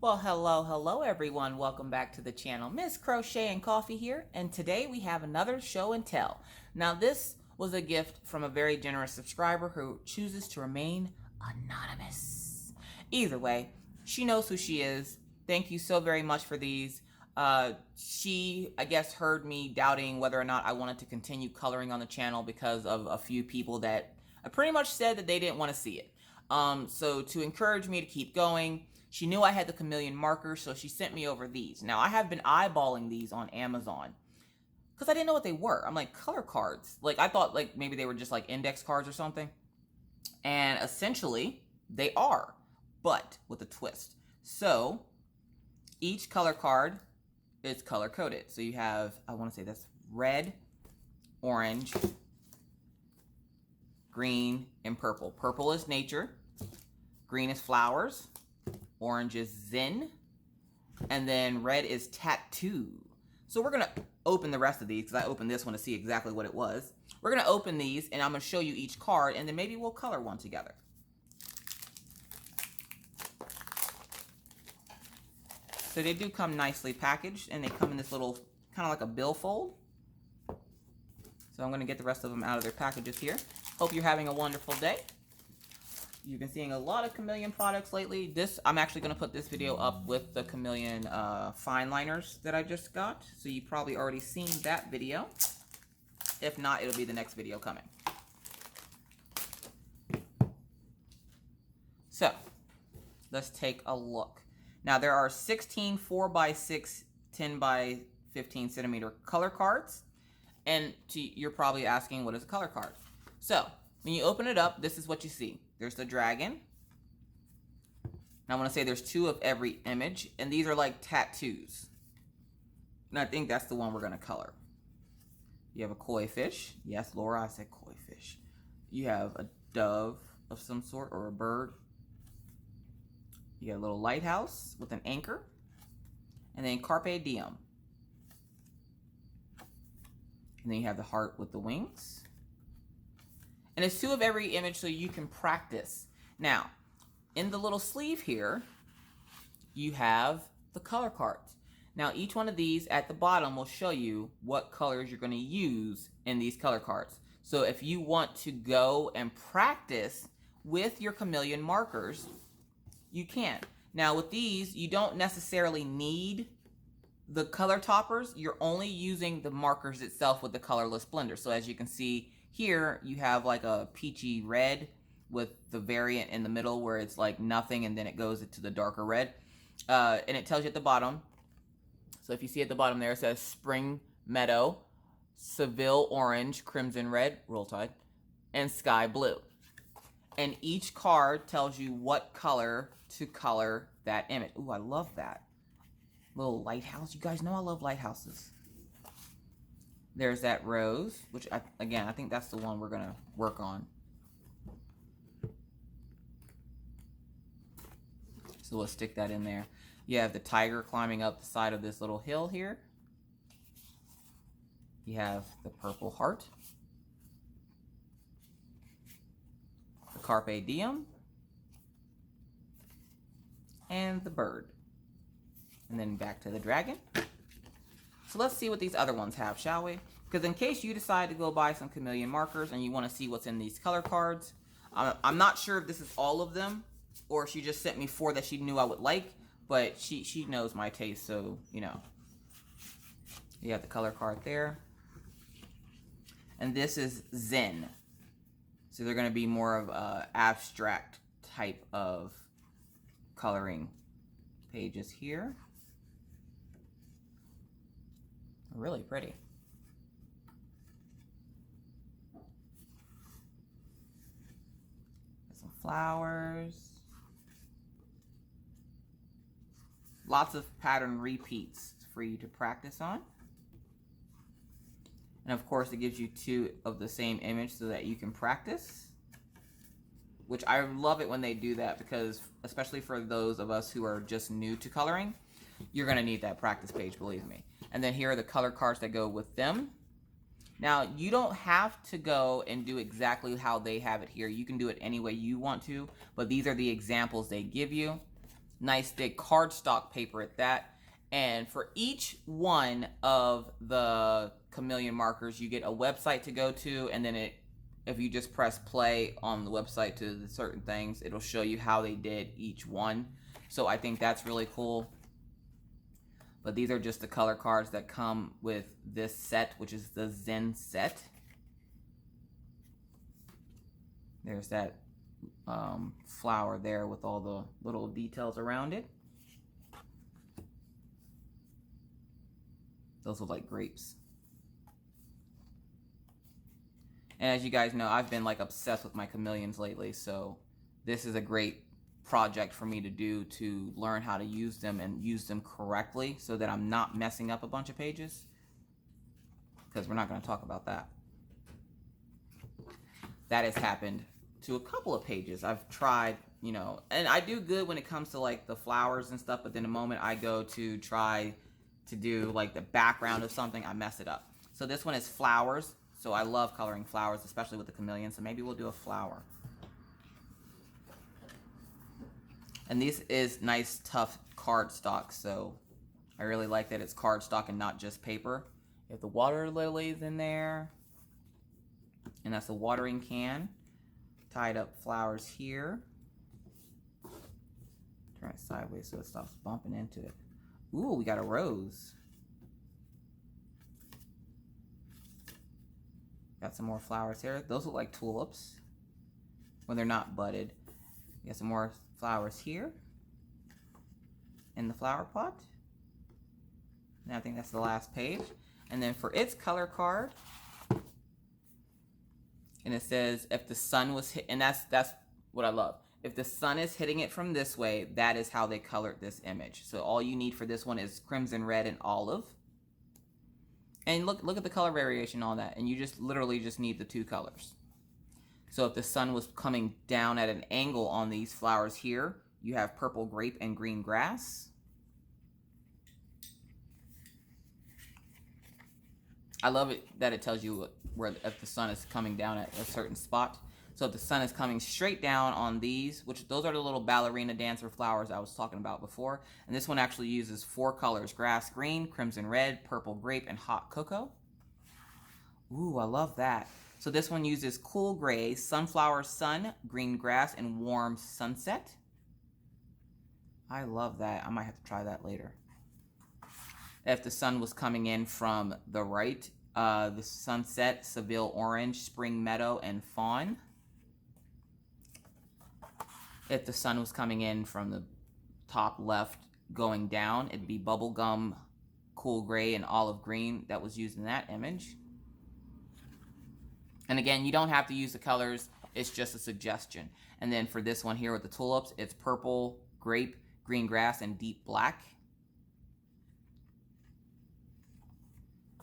Well, hello everyone. Welcome back to the channel. Miss Crochet and Coffee here, and today we have another show and tell. Now, this was a gift from a very generous subscriber who chooses to remain anonymous. Either way, she knows who she is. Thank you so very much for these. She, I guess, heard me doubting whether or not I wanted to continue coloring on the channel because of a few people that pretty much said that they didn't want to see it. So to encourage me to keep going, she knew I had the Chameleon markers, so she sent me over these. Now, I have been eyeballing these on Amazon because I didn't know what they were. I'm like, color cards. Like, I thought like maybe they were just like index cards or something. And essentially, they are, but with a twist. So, each color card is color-coded. So you have, I want to say that's red, orange, green, and purple. Purple is nature, green is flowers, orange is zen, and then red is tattoo. So we're going to open the rest of these because I opened this one to see exactly what it was. We're going to open these and I'm going to show you each card and then maybe we'll color one together. So they do come nicely packaged and they come in this little kind of like a billfold. So I'm going to get the rest of them out of their packages here. Hope you're having a wonderful day. You've been seeing a lot of Chameleon products lately. I'm actually going to put this video up with the Chameleon fine liners that I just got. So you've probably already seen that video. If not, it'll be the next video coming. So, let's take a look. Now, there are 16 4x6, 10x15 centimeter color cards. And you're probably asking, what is a color card? So, when you open it up, this is what you see. There's the dragon. And I want to say there's two of every image. And these are like tattoos. And I think that's the one we're going to color. You have a koi fish. Yes, Laura, I said koi fish. You have a dove of some sort or a bird. You got a little lighthouse with an anchor. And then carpe diem. And then you have the heart with the wings. And it's two of every image so you can practice. Now, in the little sleeve here, you have the color cards. Now, each one of these at the bottom will show you what colors you're going to use in these color cards. So if you want to go and practice with your Chameleon markers, you can. Now, with these, you don't necessarily need the color toppers. You're only using the markers itself with the colorless blender. So as you can see here, you have like a peachy red with the variant in the middle where it's like nothing and then it goes into the darker red. And it tells you at the bottom. So if you see at the bottom there, it says Spring Meadow, Seville Orange, Crimson Red, Roll Tide, and Sky Blue. And each card tells you what color to color that image. Ooh, I love that. Little lighthouse. You guys know I love lighthouses. There's that rose, which, again, I think that's the one we're going to work on. So we'll stick that in there. You have the tiger climbing up the side of this little hill here. You have the purple heart. The carpe diem. And the bird. And then back to the dragon. So let's see what these other ones have, shall we? Because in case you decide to go buy some Chameleon markers and you want to see what's in these color cards, I'm not sure if this is all of them or she just sent me 4 that she knew I would like, but she knows my taste, so, you know. You have the color card there. And this is Zen. So they're going to be more of a abstract type of coloring pages here. Really pretty. Some flowers. Lots of pattern repeats for you to practice on. And of course it gives you 2 of the same image so that you can practice. Which I love it when they do that because, especially for those of us who are just new to coloring, you're going to need that practice page, believe me. And then here are the color cards that go with them. Now, you don't have to go and do exactly how they have it here. You can do it any way you want to, but these are the examples they give you. Nice thick cardstock paper at that. And for each one of the Chameleon markers, you get a website to go to, and then if you just press play on the website to the certain things, it'll show you how they did each one. So I think that's really cool. But these are just the color cards that come with this set, which is the Zen set. There's that flower there with all the little details around it. Those look like grapes. And as you guys know, I've been like obsessed with my chameleons lately, so this is a great project for me to do to learn how to use them and use them correctly so that I'm not messing up a bunch of pages, because we're not going to talk about that. That has happened to a couple of pages. I've tried, you know, and I do good when it comes to like the flowers and stuff, but then the moment I go to try to do like the background of something, I mess it up. So this one is flowers. So I love coloring flowers, especially with the chameleon. So maybe we'll do a flower. And this is nice, tough cardstock. So I really like that it's cardstock and not just paper. You have the water lilies in there. And that's a watering can. Tied up flowers here. Turn it sideways so it stops bumping into it. Ooh, we got a rose. Got some more flowers here. Those look like tulips when they're not budded. We got some more flowers here in the flower pot. And I think that's the last page. And then for its color card, and it says if the sun was hit, and that's what I love. If the sun is hitting it from this way, that is how they colored this image. So all you need for this one is crimson, red, and olive. And look at the color variation on that. And you just literally just need the two colors. So if the sun was coming down at an angle on these flowers here, you have purple grape and green grass. I love it that it tells you where if the sun is coming down at a certain spot. So if the sun is coming straight down on these, which those are the little ballerina dancer flowers I was talking about before. And this one actually uses 4 colors: grass green, crimson red, purple grape, and hot cocoa. Ooh, I love that. So this one uses cool gray, sunflower sun, green grass, and warm sunset. I love that. I might have to try that later. If the sun was coming in from the right, the sunset, Seville orange, spring meadow, and fawn. If the sun was coming in from the top left going down, it'd be bubblegum, cool gray, and olive green that was used in that image. And again, you don't have to use the colors. It's just a suggestion. And then for this one here with the tulips, it's purple, grape, green grass, and deep black.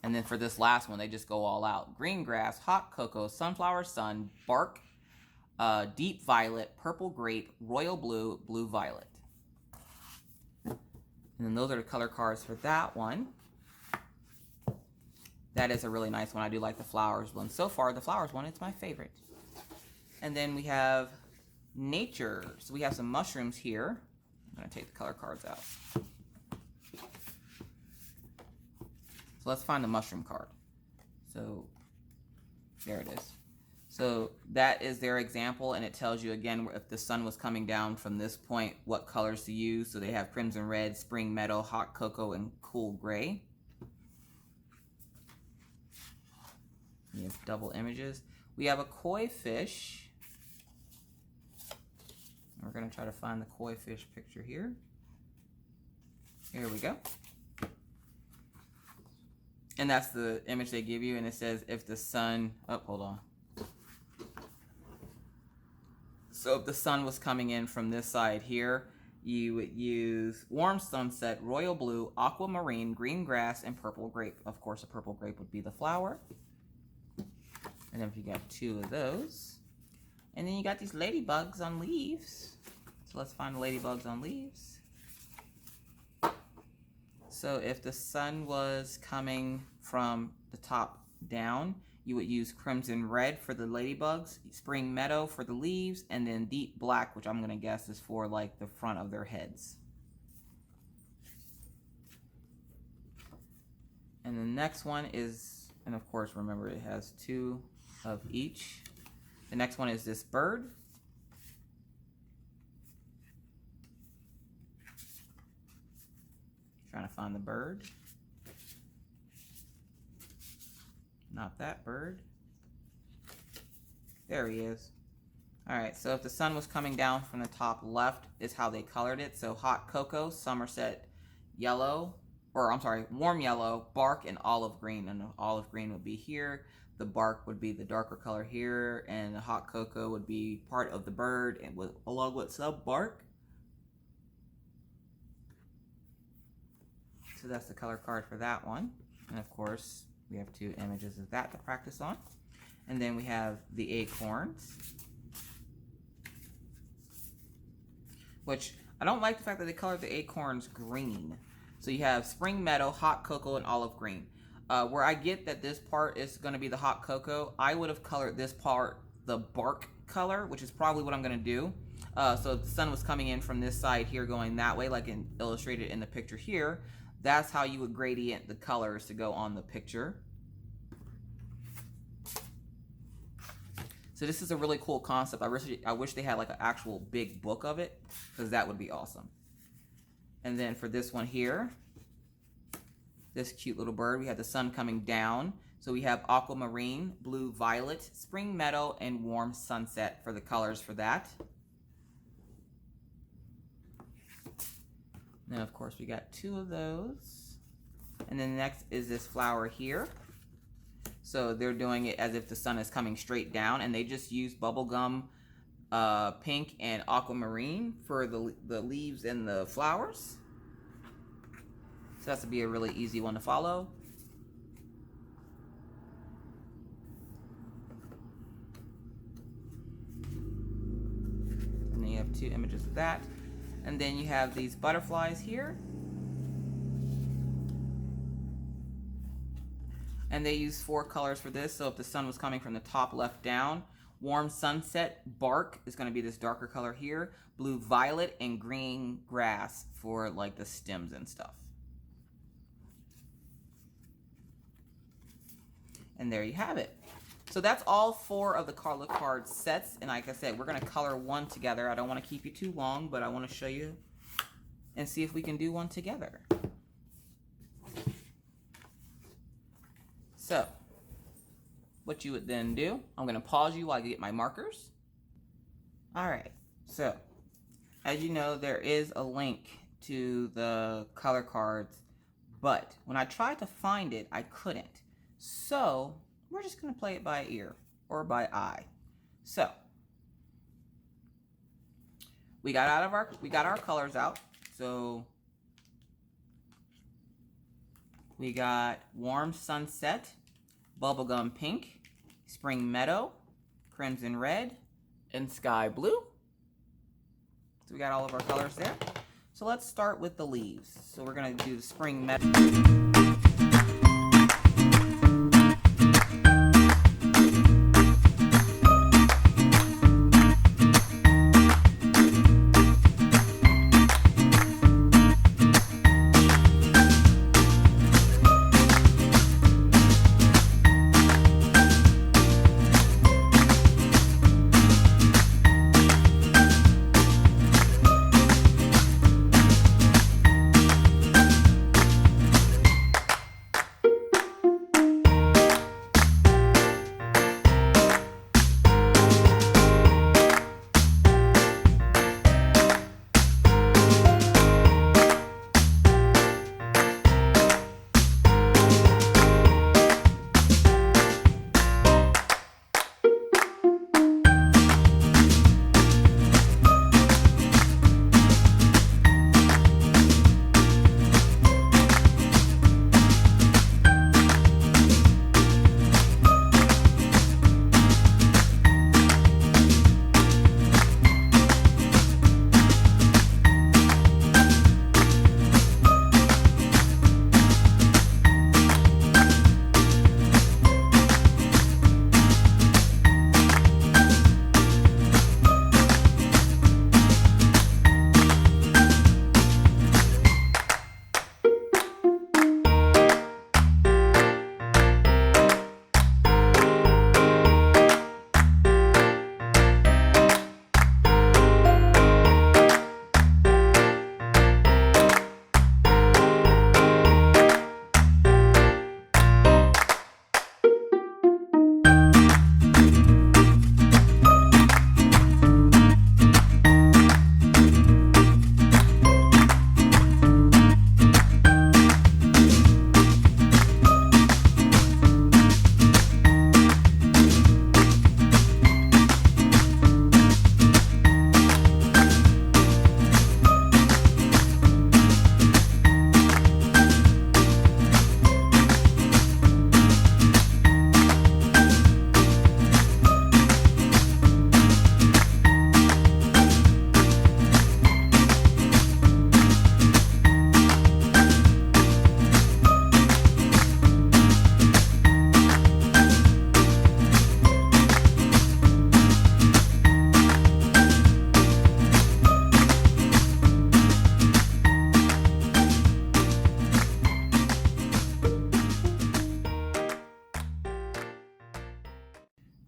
And then for this last one, they just go all out. Green grass, hot cocoa, sunflower sun, bark, deep violet, purple grape, royal blue, blue violet. And then those are the color cards for that one. That is a really nice one. I do like the flowers one. So far, the flowers one, it's my favorite. And then we have nature. So we have some mushrooms here. I'm going to take the color cards out. So let's find the mushroom card. So there it is. So that is their example, and it tells you again if the sun was coming down from this point, what colors to use. So they have crimson red, spring meadow, hot cocoa, and cool gray. We have double images. We have a koi fish. We're going to try to find the koi fish picture here. Here we go. And that's the image they give you, and it says if the sun, oh, hold on. So if the sun was coming in from this side here, you would use warm sunset, royal blue, aquamarine, green grass, and purple grape. Of course, a purple grape would be the flower. And then if you got 2 of those. And then you got these ladybugs on leaves. So let's find the ladybugs on leaves. So if the sun was coming from the top down, you would use crimson red for the ladybugs, spring meadow for the leaves, and then deep black, which I'm going to guess is for like the front of their heads. And the next one is, and of course, remember it has 2 of each. The next one is this bird. Trying to find the bird. Not that bird. There he is. Alright, so if the sun was coming down from the top left is how they colored it. So hot cocoa, Somerset yellow, or I'm sorry, warm yellow, bark, and olive green. And the olive green would be here. The bark would be the darker color here, and the hot cocoa would be part of the bird, and along with some bark. So that's the color card for that one. And of course, we have 2 images of that to practice on. And then we have the acorns, which I don't like the fact that they colored the acorns green. So you have spring meadow, hot cocoa, and olive green. Where I get that this part is going to be the hot cocoa, I would have colored this part the bark color, which is probably what I'm going to do. So if the sun was coming in from this side here going that way, like illustrated in the picture here, that's how you would gradient the colors to go on the picture. So this is a really cool concept. I wish they had like an actual big book of it, because that would be awesome. And then for this one here, this cute little bird, we have the sun coming down. So we have aquamarine, blue violet, spring meadow, and warm sunset for the colors for that. Then of course we got 2 of those. And then next is this flower here. So they're doing it as if the sun is coming straight down, and they just use bubblegum pink and aquamarine for the leaves and the flowers. So that's to be a really easy one to follow. And then you have 2 images of that. And then you have these butterflies here. And they use 4 colors for this. So if the sun was coming from the top left down, warm sunset bark is going to be this darker color here. Blue violet and green grass for like the stems and stuff. And there you have it. So that's all 4 of the color card sets. And like I said, we're going to color one together. I don't want to keep you too long, but I want to show you and see if we can do one together. So what you would then do, I'm going to pause you while I get my markers. All right. So as you know, there is a link to the color cards, but when I tried to find it, I couldn't. So we're just going to play it by ear or by eye. So we got our colors out. So we got warm sunset, bubblegum pink, spring meadow, crimson red, and sky blue. So we got all of our colors there. So let's start with the leaves. So we're going to do the spring meadow.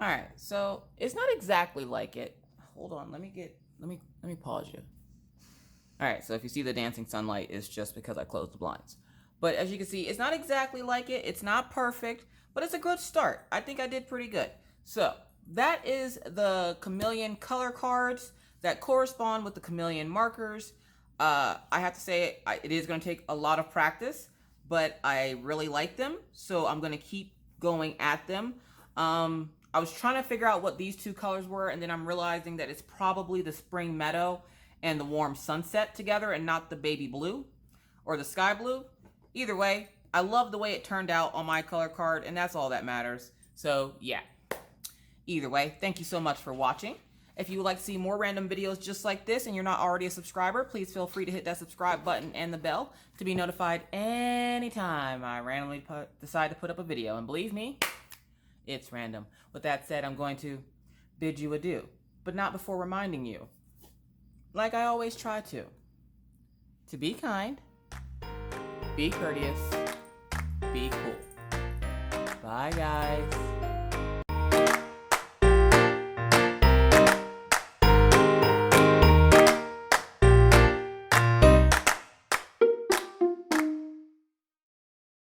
All right, so it's not exactly like it. Hold on, let me pause you. All right, so if you see the dancing sunlight, it's just because I closed the blinds. But as you can see, it's not exactly like it. It's not perfect, but it's a good start. I think I did pretty good. So that is the Chameleon color cards that correspond with the Chameleon markers. I have to say it is going to take a lot of practice, but I really like them, so I'm going to keep going at them. I was trying to figure out what these two colors were, and then I'm realizing that it's probably the Spring Meadow and the Warm Sunset together and not the Baby Blue or the Sky Blue. Either way, I love the way it turned out on my color card, and that's all that matters. So yeah, either way, thank you so much for watching. If you would like to see more random videos just like this and you're not already a subscriber, please feel free to hit that subscribe button and the bell to be notified anytime I randomly decide to put up a video. And believe me, it's random. With that said, I'm going to bid you adieu, but not before reminding you, like I always try to be kind, be courteous, be cool. Bye, guys.